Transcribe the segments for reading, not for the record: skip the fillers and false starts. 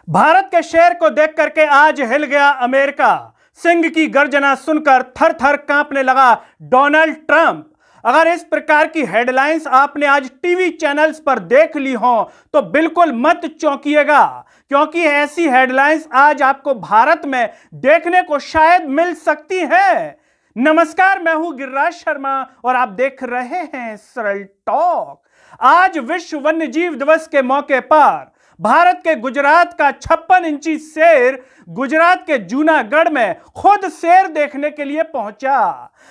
भारत के शेर को देख करके आज हिल गया अमेरिका। सिंह की गर्जना सुनकर थर थर कांपने लगा डोनाल्ड ट्रंप। अगर इस प्रकार की हेडलाइंस आपने आज टीवी चैनल्स पर देख ली हो तो बिल्कुल मत चौंकिएगा, क्योंकि ऐसी हेडलाइंस आज आपको भारत में देखने को शायद मिल सकती है। नमस्कार, मैं हूं गिरिराज शर्मा और आप देख रहे हैं सरल टॉक। आज विश्व वन्यजीव दिवस के मौके पर भारत के गुजरात का 56 इंची शेर गुजरात के जूनागढ़ में खुद शेर देखने के लिए पहुंचा।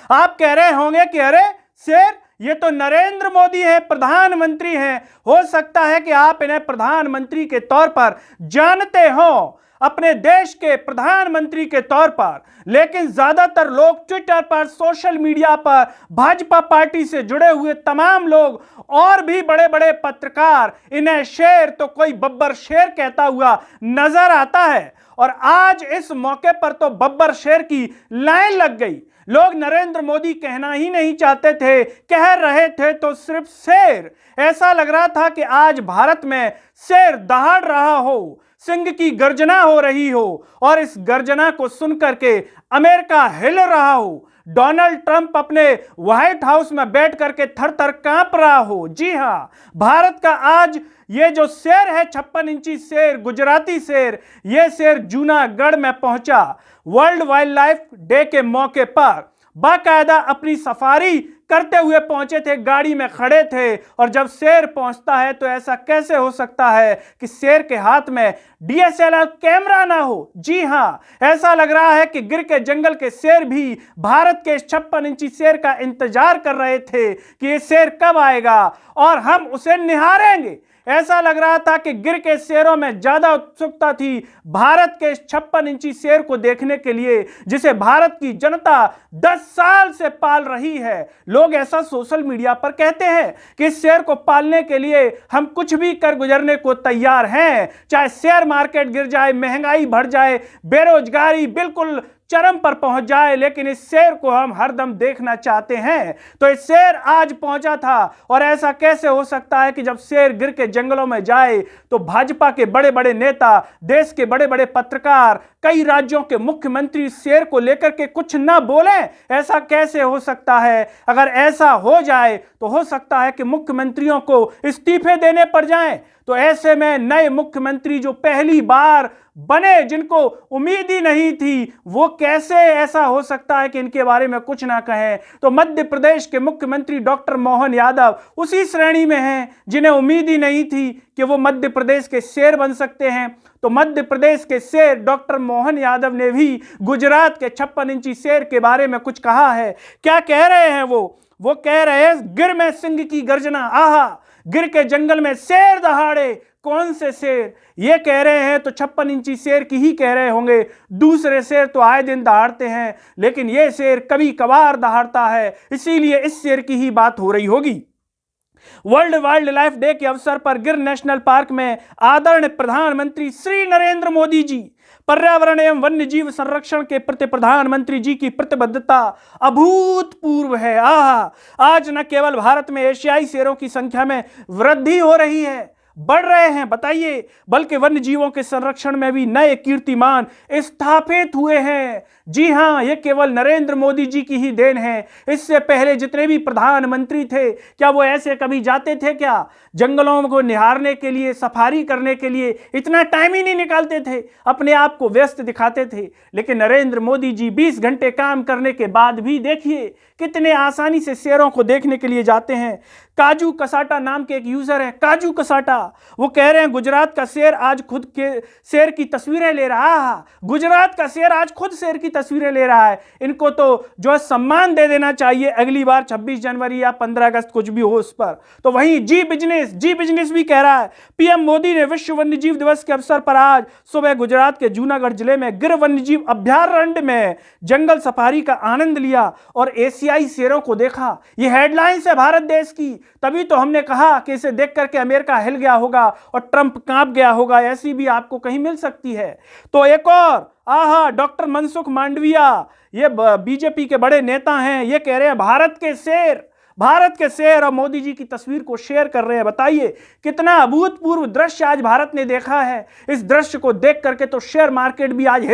आप कह रहे होंगे कि अरे शेर, ये तो नरेंद्र मोदी है, प्रधानमंत्री हैं, हो सकता है कि आप इन्हें प्रधानमंत्री के तौर पर जानते हो, अपने देश के प्रधानमंत्री के तौर पर। लेकिन ज्यादातर लोग ट्विटर पर, सोशल मीडिया पर, भाजपा पार्टी से जुड़े हुए तमाम लोग और भी बड़े बड़े पत्रकार इन्हें शेर तो कोई बब्बर शेर कहता हुआ नजर आता है। और आज इस मौके पर तो बब्बर शेर की लाइन लग गई। लोग नरेंद्र मोदी कहना ही नहीं चाहते थे, कह रहे थे तो सिर्फ शेर। ऐसा लग रहा था कि आज भारत में शेर दहाड़ रहा हो, सिंह की गर्जना हो रही हो और इस गर्जना को सुनकर के अमेरिका हिल रहा हो, डोनाल्ड ट्रंप अपने व्हाइट हाउस में बैठ करके थर थर कांप रहा हो। जी हां, भारत का आज ये जो शेर है, 56 इंची शेर, गुजराती शेर, ये शेर जूनागढ़ में पहुंचा। वर्ल्ड वाइल्ड लाइफ डे के मौके पर बाकायदा अपनी सफारी करते हुए पहुंचे थे, गाड़ी में खड़े थे। और जब शेर पहुंचता है तो ऐसा कैसे हो सकता है कि शेर के हाथ में DSLR कैमरा ना हो। जी हां, ऐसा लग रहा है कि गिर के जंगल के शेर भी भारत के 56 इंची शेर का इंतजार कर रहे थे कि ये शेर कब आएगा और हम उसे निहारेंगे। ऐसा लग रहा था कि गिर के शेरों में ज्यादा उत्सुकता थी भारत के 56 इंची शेर को देखने के लिए, जिसे भारत की जनता 10 साल से पाल रही है। लोग ऐसा सोशल मीडिया पर कहते हैं कि इस शेर को पालने के लिए हम कुछ भी कर गुजरने को तैयार हैं, चाहे शेयर मार्केट गिर जाए, महंगाई बढ़ जाए, बेरोजगारी बिल्कुल चरम पर पहुंच जाए, लेकिन इस शेर को हम हरदम देखना चाहते हैं। तो इस शेर आज पहुंचा था। और ऐसा कैसे हो सकता है कि जब शेर गिर के जंगलों में जाए तो भाजपा के बड़े बड़े नेता, देश के बड़े बड़े पत्रकार, कई राज्यों के मुख्यमंत्री शेर को लेकर के कुछ ना बोले? ऐसा कैसे हो सकता है? अगर ऐसा हो जाए तो हो सकता है कि मुख्यमंत्रियों को इस्तीफे देने पड़ जाएं। तो ऐसे में नए मुख्यमंत्री जो पहली बार बने, जिनको उम्मीद ही नहीं थी, वो कैसे ऐसा हो सकता है कि इनके बारे में कुछ ना कहें? तो मध्य प्रदेश के मुख्यमंत्री डॉक्टर मोहन यादव उसी श्रेणी में हैं जिन्हें उम्मीद ही नहीं थी कि वो मध्य प्रदेश के शेर बन सकते हैं। तो मध्य प्रदेश के शेर डॉक्टर मोहन यादव ने भी गुजरात के 56 इंची शेर के बारे में कुछ कहा है। क्या कह रहे हैं वो कह रहे हैं, गिर में सिंह की गर्जना, आहा, गिर के जंगल में शेर दहाड़े। कौन से शेर? ये कह रहे हैं तो 56 इंची शेर की ही कह रहे होंगे। दूसरे शेर तो आए दिन दहाड़ते हैं, लेकिन ये शेर कभी कभार दहाड़ता है, इसीलिए इस शेर की ही बात हो रही होगी। वर्ल्ड वाइल्ड लाइफ डे के अवसर पर गिर नेशनल पार्क में आदरणीय प्रधानमंत्री श्री नरेंद्र मोदी जी, पर्यावरण एवं वन्य जीव संरक्षण के प्रति प्रधानमंत्री जी की प्रतिबद्धता अभूतपूर्व है। आज न केवल भारत में एशियाई शेरों की संख्या में वृद्धि हो रही है, बढ़ रहे हैं, बताइए, बल्कि वन्य जीवों के संरक्षण में भी नए कीर्तिमान स्थापित हुए हैं। जी हां, ये केवल नरेंद्र मोदी जी की ही देन है। इससे पहले जितने भी प्रधानमंत्री थे, क्या वो ऐसे कभी जाते थे क्या? जंगलों को निहारने के लिए, सफारी करने के लिए इतना टाइम ही नहीं निकालते थे, अपने आप को व्यस्त दिखाते थे। लेकिन नरेंद्र मोदी जी 20 घंटे काम करने के बाद भी देखिए कितने आसानी से शेरों को देखने के लिए जाते हैं। काजू कसाटा नाम के एक यूजर है, काजू कसाटा, वो कह रहे हैं गुजरात का शेर आज खुद के शेर की तस्वीरें ले रहा है। गुजरात का शेर आज खुद शेर की तस्वीरें ले रहा है। इनको तो जो है सम्मान दे देना चाहिए अगली बार 26 जनवरी या 15 अगस्त कुछ भी हो उस पर। तो वहीं जी बिजनेस भी कह रहा है, पीएम मोदी ने विश्व वन्यजीव दिवस के अवसर पर आज सुबह गुजरात के जूनागढ़ जिले में गिर वन्यजीव अभयारण्य में जंगल सफारी का आनंद लिया और एशियाई शेरों को देखा। ये हेडलाइंस है भारत देश की, तभी तो हमने कहा कि इसे देख करके अमेरिका हिल गया होगा और ट्रंप कांप गया होगा। ऐसी भी आपको कहीं मिल सकती है। तो एक और, डॉक्टर मनसुख मांडविया, ये बीजेपी के बड़े नेता हैं, ये कह रहे हैं भारत के शेर, भारत के शेर और मोदी जी की तस्वीर को शेयर कर रहे हैं। बताइए कितना अभूतपूर्व दृश्य आज भारत ने देखा है। इस दृश्य को देख करके तो शेयर मार्केट भी आज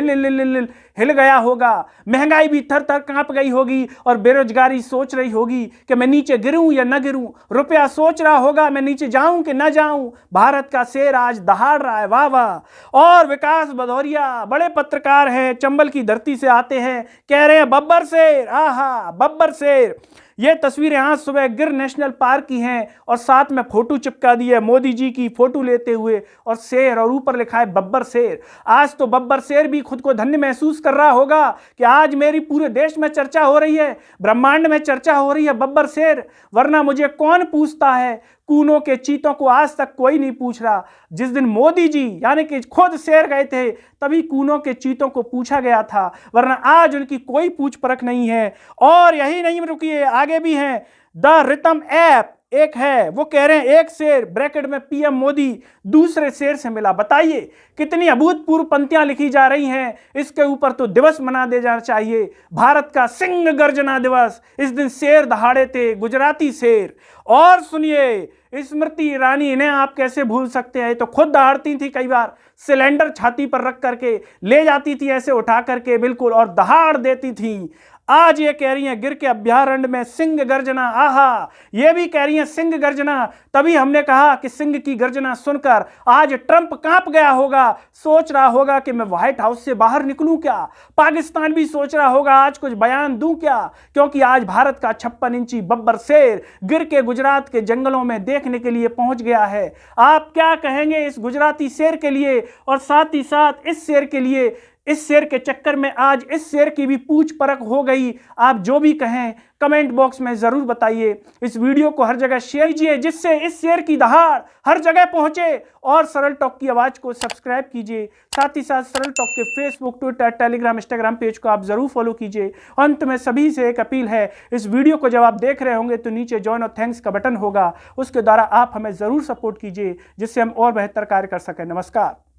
हिल गया होगा, महंगाई भी थर थर कांप गई होगी और बेरोजगारी सोच रही होगी कि मैं नीचे गिरूं या न गिरूं, रुपया सोच रहा होगा मैं नीचे जाऊं कि न जाऊं। भारत का शेर आज दहाड़ रहा है, वाह वाह। और विकास भदौरिया बड़े पत्रकार हैं, चंबल की धरती से आते हैं, कह रहे हैं बब्बर शेर, आहा बब्बर शेर। ये तस्वीरें आज सुबह गिर नेशनल पार्क की हैं और साथ में फोटो चिपका दी है मोदी जी की फोटो लेते हुए और शेर, और ऊपर लिखा है बब्बर शेर। आज तो बब्बर शेर भी खुद को धन्य महसूस कर रहा होगा कि आज मेरी पूरे देश में चर्चा हो रही है, ब्रह्मांड में चर्चा हो रही है बब्बर शेर, वरना मुझे कौन पूछता है। कूनों के चीतों को आज तक कोई नहीं पूछ रहा। जिस दिन मोदी जी यानी कि खुद शेर गए थे तभी कूनों के चीतों को पूछा गया था, वरना आज उनकी कोई पूछ परख नहीं है। और यही नहीं रुकिए, आगे भी हैं। द रितम ऐप एक है, वो कह रहे हैं एक शेर ब्रैकेट में पीएम मोदी दूसरे शेर से मिला। बताइए कितनी अभूतपूर्व पंक्तियां लिखी जा रही हैं। इसके ऊपर तो दिवस मना दे जाना चाहिए, भारत का सिंह गर्जना दिवस। इस दिन शेर दहाड़े थे, गुजराती शेर। और सुनिए, स्मृति ईरानी, इन्हें आप कैसे भूल सकते हैं, तो खुद दहाड़ती थी, कई बार सिलेंडर छाती पर रख करके ले जाती थी ऐसे उठा करके बिल्कुल, और दहाड़ देती थी। आज ये कह रही हैं गिर के अभ्यारण्य में सिंह गर्जना, आहा, ये भी कह रही हैं सिंह गर्जना। तभी हमने कहा कि सिंह की गर्जना सुनकर आज ट्रंप कांप गया होगा, सोच रहा होगा कि मैं व्हाइट हाउस से बाहर निकलूं क्या। पाकिस्तान भी सोच रहा होगा आज कुछ बयान दूं क्या, क्योंकि आज भारत का 56 इंची बब्बर शेर गिर के गुजरात के जंगलों में देखने के लिए पहुंच गया है। आप क्या कहेंगे इस गुजराती शेर के लिए, और साथ ही साथ इस शेर के लिए, इस शेर के चक्कर में आज इस शेर की भी पूछ परख हो गई। आप जो भी कहें कमेंट बॉक्स में जरूर बताइए। इस वीडियो को हर जगह शेयर कीजिए जिससे इस शेर की दहाड़ हर जगह पहुंचे, और सरल टॉक की आवाज को सब्सक्राइब कीजिए। साथ ही साथ सरल टॉक के Facebook, Twitter, Telegram, Instagram page को आप जरूर फॉलो कीजिए। अंत में सभी से एक अपील है, इस वीडियो को जब आप देख रहे होंगे तो नीचे जॉइन और थैंक्स का बटन होगा, उसके द्वारा आप हमें जरूर सपोर्ट कीजिए जिससे हम और बेहतर कार्य कर सकें। नमस्कार।